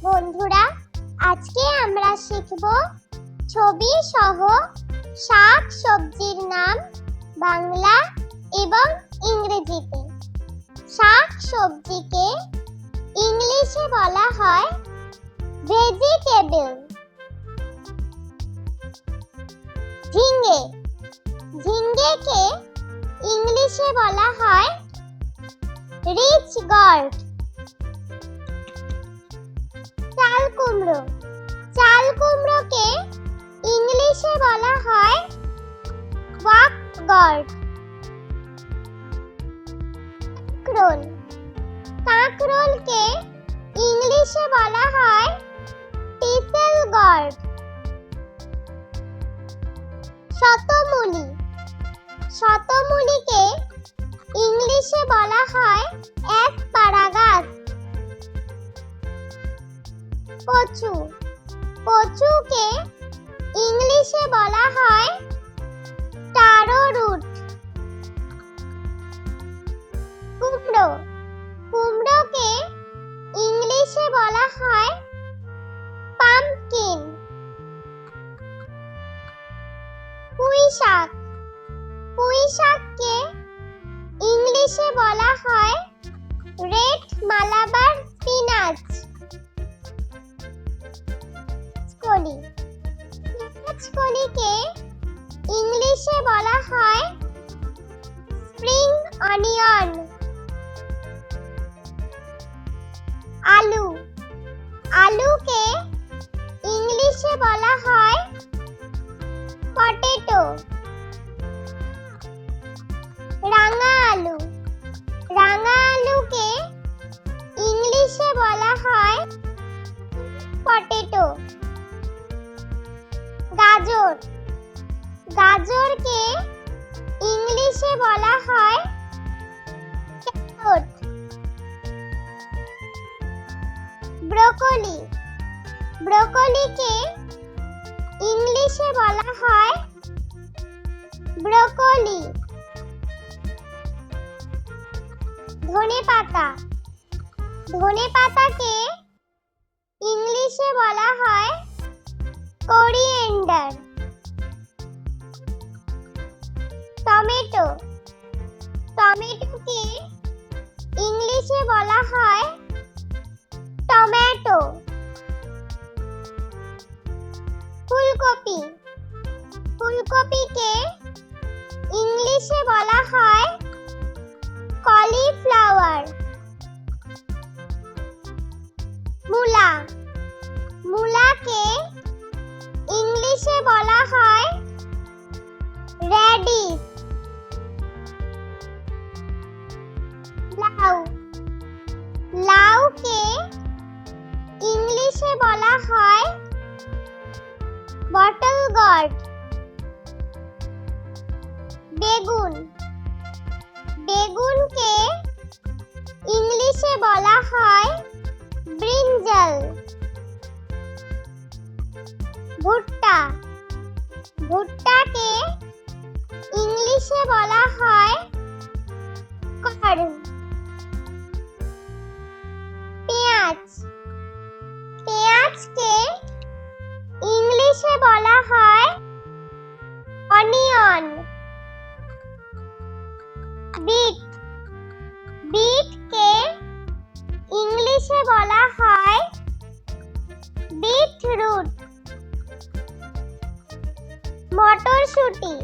বন্ধুরা, আজকে আমরা শিখব ছবি সহ শাক সবজির নাম বাংলা এবং ইংরেজিতে। শাক সবজিকে ইংলিশে বলা হয় ভেজিটেবল। ঝিঙে, ঝিঙ্গেকে ইংলিশে বলা হয় রিচ গর্ড। চাল কুমড়ো, চাল কুমড়োকে ইংলিশে বলা হয় ওয়াক গর্ড। কাঁকরোল, কাঁকরোলকে ইংলিশে বলা হয় টিসেল গর্ড। শতমূলি, শতমূলিকে ইংলিশে বলা হয় অ্যাসপারাগাস। কচু, কচুকে ইংলিশে বলা হয় টারো রুট। কুমড়ো, কুমড়োকে ইংলিশে বলা হয় পাম্পকিন। পুঁই শাক, পুঁই শাককে ইংলিশে বলা হয় রেড মালাবার স্পিনাচ। কলি, কলিকে ইংলিশে বলা হয় স্প্রিং অনিয়ন। আলু, আলুকে ইংলিশে বলা হয় পটেটো। রাঙা আলু, রাঙা আলুকে ইংলিশে বলা হয় পটেটো। গাজর, গাজরকে ইংলিশে বলা হয় ক্যারট। ব্রোকলি, ব্রোকলিকে ইংলিশে বলা হয় ব্রোকলি। ধনেপাতা, ধনেপাতাকে ইংলিশে বলা হয় কোরিয়েন্ডার। টমেটো, টমেটোকে ইংলিশে বলা হয় টমেটো। ফুলকপি, ফুলকপিকে ইংলিশে বলা হয় কলিফ্লাওয়ার। মূলা, মূলাকে ইংলিশে বলা হয় রেডিশ। লাউ, লাউকে ইংলিশে বলা হয় বটল গর্ড। বেগুন, বেগুনকে ইংলিশে বলা হয় ব্রিঞ্জাল। ভুট্টা, ভুট্টাকে ইংলিশে বলা হয় কর্ন। পেঁয়াজ, পেঁয়াজকে ইংলিশে বলা হয় অনিয়ন। বিট, বিটকে ইংলিশে বলা হয় বিটরুট। মটরশুঁটি,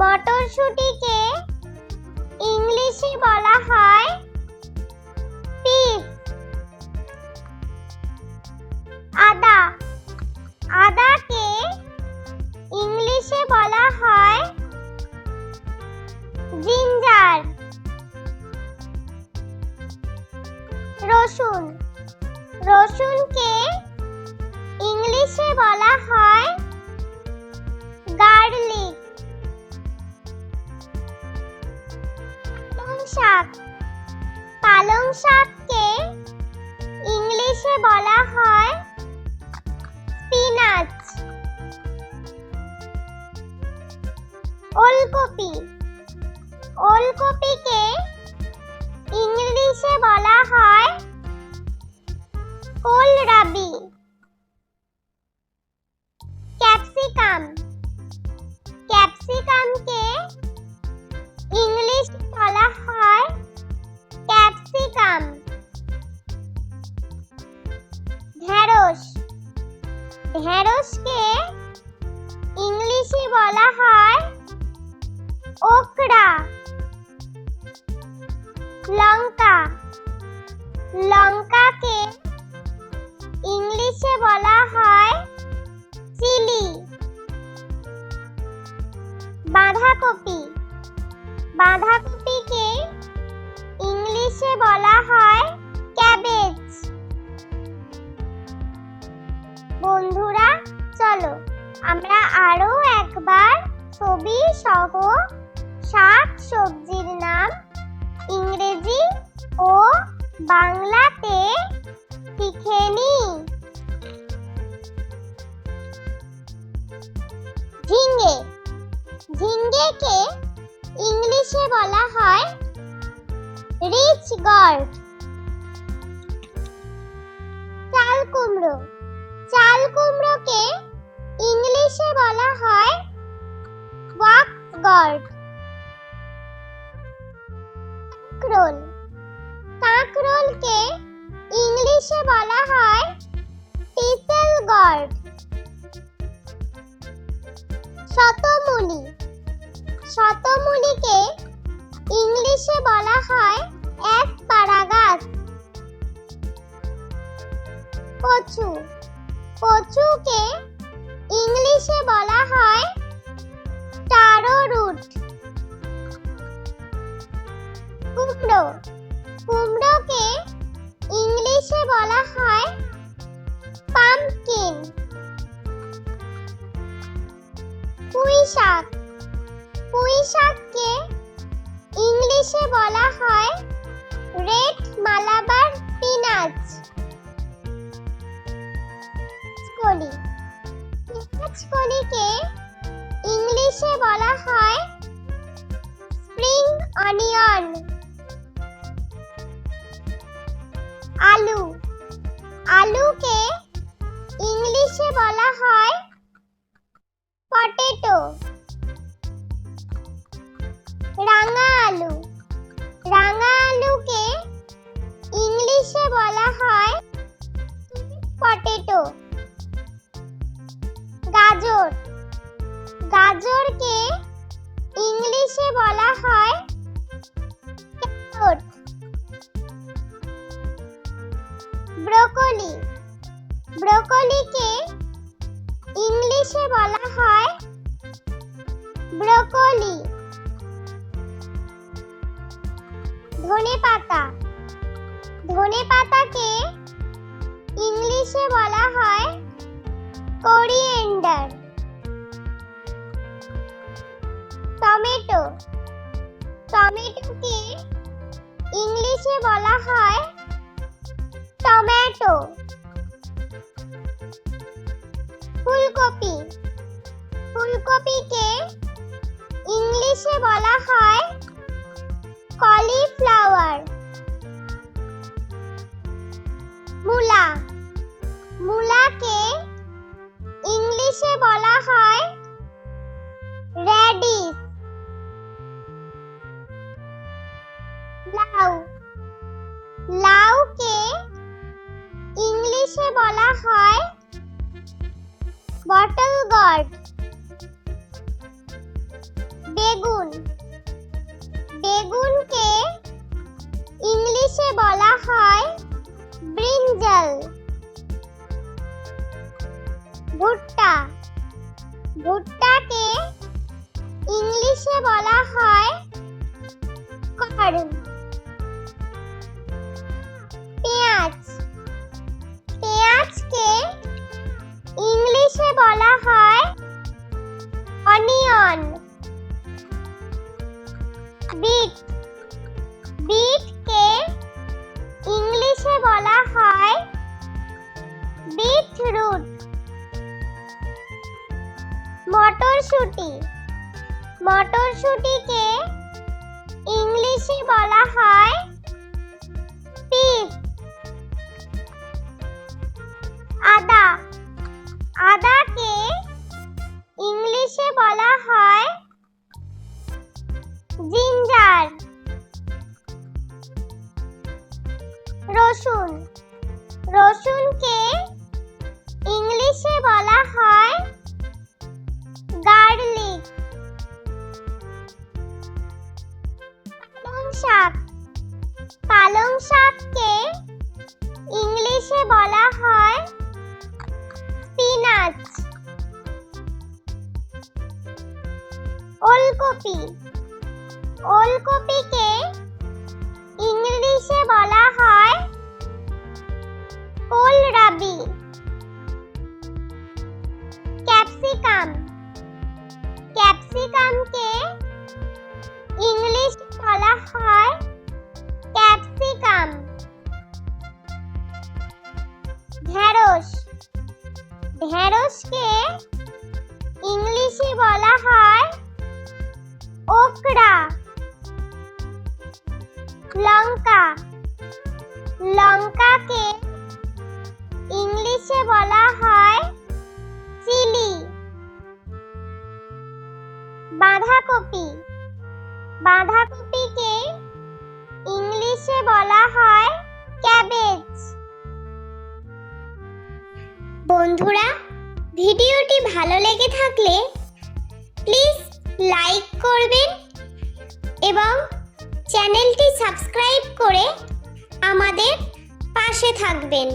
মটরশুঁটিকে ইংলিশে বলা হয় পিস। আদা, আদাকে ইংলিশে বলা হয় জিঞ্জার। রসুন, রসুনকে ইংলিশে বলা হয় গার্লিক। পালং শাক, পালং শাককে ইংলিশে বলা হয় স্পিনাচ। ওলকপি, ওলকপিকে ইংলিশে বলা হয় কোলরাবি। ক্যাপসিকাম। ঢেঁড়স, ঢেঁড়সকে ইংলিশে বলা হয় ওকরা। লঙ্কা, লঙ্কাকে ইংলিশে বলা হয় চিলি। বাঁধাকপি, বাঁধাকপিকে ইংলিশে বলা হয় ক্যাবেজ। বন্ধুরা, চলো আমরা আরো একবার ছবি সহ শাক সবজির নাম ইংরেজি ও বাংলাতে শিখে নিই। ঝিঙে, ঝিঙ্গেকে ইংলিশে বলা হয় রিচ গর্ড। চাল কুমড়ো, চাল কুমড়োকে ইংলিশে বলা হয় ওয়াক্স গর্ড। কাঁকরোল, কাঁকরোলকে ইংলিশে বলা হয় টিসেল গর্ড। শতমূলি, শতমূলিকে ইংলিশে বলা হয় অ্যাসপারাগাস। কচু, কচুকে ইংলিশে বলা হয় টারো রুট। কুমড়ো, কুমড়োকে ইংলিশে বলা হয় পাম্পকিন। পুঁই শাক, পুঁই শাককে ইংলিশে বলা হয় রেড মালাবার স্পিনাচ। কলি, পেঁয়াজ কলিকে ইংলিশে বলা হয় স্প্রিং অনিয়ন। আলু, আলুকে ইংলিশে বলা হয় পটেটো। রাঙা আলু, রাঙা আলুকে ইংলিশে বলা হয় পটেটো। গাজর, গাজরকে ইংলিশে বলা হয় ক্যারট। ব্রোকলি, ব্রোকলিকে ইংলিশে বলা হয় ব্রোকলি। ধনেপাতা, ধনেপাতাকে ইংলিশে বলা হয় কোরিয়েন্ডার। টমেটো, টমেটোকে ইংলিশে বলা হয় টমেটো। ফুলকপি, ফুলকপিকে ইংলিশে বলা হয় কলিফ্লাওয়ার। মূলা, মূলাকে ইংলিশে বলা হয় রেডিশ। লাউ, লাউকে ইংলিশে বলা হয় বটল গর্ড। বেগুন, বেগুনকে ইংলিশে বলা হয় ব্রিঞ্জাল। ভুট্টা, ভুট্টাকে ইংলিশে বলা হয় কর্ন। পেঁয়াজ, পেঁয়াজকে ইংলিশে বলা হয় অনিয়ন। বিট, বিটকে ইংলিশে বলা হয় বিটরুট। মটরশুঁটি, মটরশুঁটিকে ইংলিশে বলা হয় পিস। আদা, আদাকে ইংলিশে বলা হয় জিঞ্জার। রসুন। রসুনকে ইংলিশে বলা হয় গার্লিক। পালং শাক। পালং শাককে ইংলিশে বলা হয় স্পিনাচ। ওলকপি। ওলকপিকে ইংলিশে বলা হয় কোলরাবি। ক্যাপসিকাম। ক্যাপসিকামকে ইংলিশে বলা হয় ক্যাপসিকাম। ঢেঁড়স। ঢেঁড়সকে ইংলিশে বলা হয় ওকরা। লঙ্কা। লঙ্কাকে ইংলিশে বলা হয় চিলি। বাঁধাকপি। বাঁধাকপিকে ইংলিশে বলা হয় ক্যাবেজ। বন্ধুরা, ভিডিওটি ভালো লেগে থাকলে প্লিজ লাইক করবেন এবং চ্যানেলটি সাবস্ক্রাইব করে আমাদের পাশে থাকবেন।